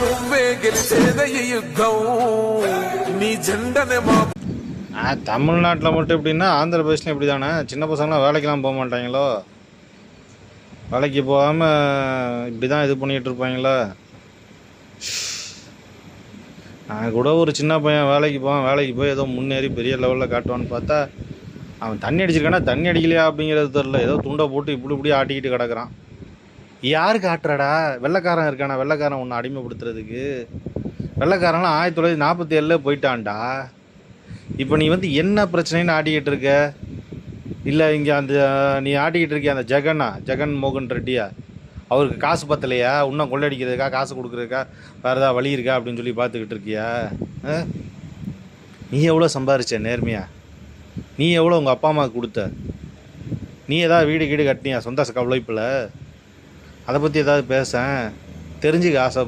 నువ్వే గెలిచేదే ఈ యుద్ధం నీ జెండనే మా தமிழ்நாட்டில் மட்டும் எப்படின்னா ஆந்திரப்பிரதேஷ்லையும் இப்படி தானே. சின்ன பசங்களாம் வேலைக்கெல்லாம் போக மாட்டாங்களோ, வேலைக்கு போகாமல் இப்படி தான் இது பண்ணிகிட்டு இருப்பாங்களா. நான் கூட ஒரு சின்ன பையன் வேலைக்கு போவான், வேலைக்கு போய் ஏதோ முன்னேறி பெரிய லெவலில் காட்டுவான்னு பார்த்தா அவன் தண்ணி அடிச்சிருக்கானா தண்ணி அடிக்கலையா அப்படிங்கிறது தெரில. ஏதோ துண்டை போட்டு இப்படி ஆட்டிக்கிட்டு கிடக்குறான். யாருக்கு ஆட்டுறாடா? வெள்ளைக்காரன் இருக்கானா? வெள்ளைக்காரன் ஒன்று அடிமைப்படுத்துறதுக்கு. வெள்ளைக்காரன்லாம் 1947 போயிட்டான்டா. இப்போ நீ வந்து என்ன பிரச்சனைன்னு ஆட்டிக்கிட்டு இருக்க? இல்லை இங்கே அந்த நீ ஆட்டிக்கிட்டு இருக்கிய அந்த ஜெகன் மோகன் ரெட்டியா, அவருக்கு காசு பத்தலையா? இன்னும் கொள்ளடிக்கிறதுக்கா, காசு கொடுக்குறதுக்கா, வேறு ஏதாவது வழி இருக்கா அப்படின்னு சொல்லி பார்த்துக்கிட்டு இருக்கியா? நீ எவ்வளோ சம்பாரிச்ச நேர்மையா? நீ எவ்வளோ உங்கள் அப்பா அம்மாவுக்கு கொடுத்த? நீ ஏதாவது வீடு கட்டினியா சொந்த உழைப்பில்? அதை பற்றி ஏதாவது பேச தெரிஞ்சுக்க ஆசை.